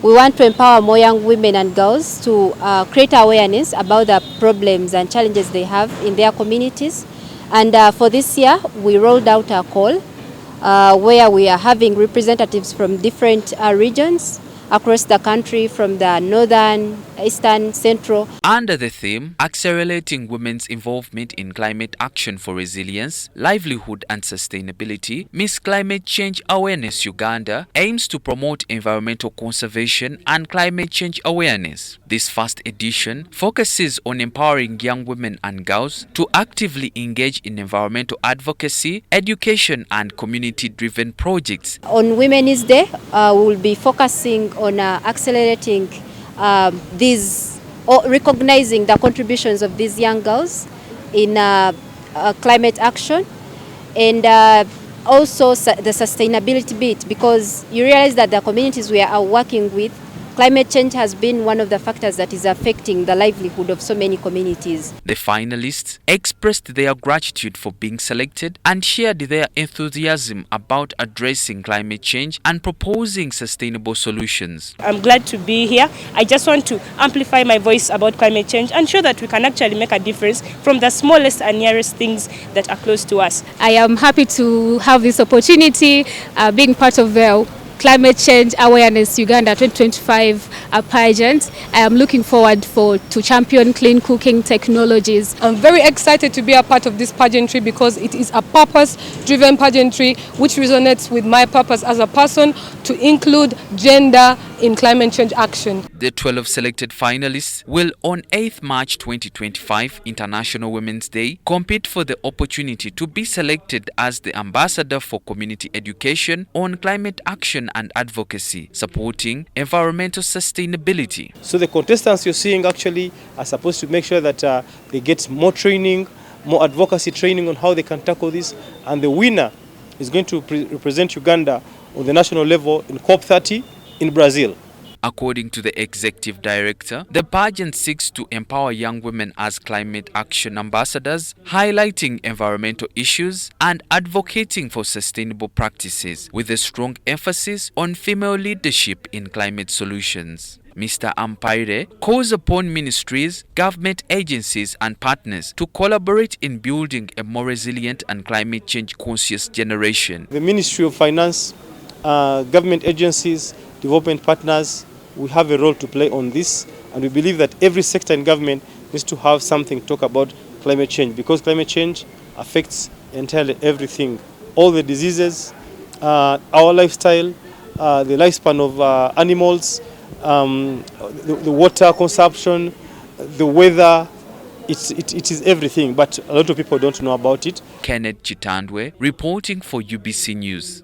We want to empower more young women and girls to create awareness about the problems and challenges they have in their communities. And for this year, we rolled out a call where we are having representatives from different regions across the country, from the northern, eastern, central. Under the theme, Accelerating Women's Involvement in Climate Action for Resilience, Livelihood and Sustainability, Miss Climate Change Awareness Uganda aims to promote environmental conservation and climate change awareness. This first edition focuses on empowering young women and girls to actively engage in environmental advocacy, education and community-driven projects. On Women's Day, we will be focusing on accelerating recognizing the contributions of these young girls in climate action, and also the sustainability bit, because you realize that the communities we are working with, climate change has been one of the factors that is affecting the livelihood of so many communities. The finalists expressed their gratitude for being selected and shared their enthusiasm about addressing climate change and proposing sustainable solutions. I'm glad to be here. I just want to amplify my voice about climate change and show that we can actually make a difference from the smallest and nearest things that are close to us. I am happy to have this opportunity, being part of the Climate Change Awareness Uganda 2025 pageant. I am looking forward to champion clean cooking technologies. I'm very excited to be a part of this pageantry because it is a purpose-driven pageantry which resonates with my purpose as a person to include gender in climate change action. The 12 selected finalists will on 8th March 2025, International Women's Day, compete for the opportunity to be selected as the ambassador for community education on climate action and advocacy, supporting environmental sustainability. So the contestants you're seeing actually are supposed to make sure that they get more training, more advocacy training on how they can tackle this, and the winner is going to represent Uganda on the national level in COP30 in Brazil. According to the executive director, the pageant seeks to empower young women as climate action ambassadors, highlighting environmental issues and advocating for sustainable practices, with a strong emphasis on female leadership in climate solutions. Mr. Ampaire calls upon ministries, government agencies and partners to collaborate in building a more resilient and climate change conscious generation. The Ministry of Finance, government agencies, development partners, we have a role to play on this, and we believe that every sector in government needs to have something to talk about climate change, because climate change affects entirely everything. All the diseases, our lifestyle, the lifespan of animals, the water consumption, the weather, it is everything, but a lot of people don't know about it. Kenneth Chitandwe reporting for UBC News.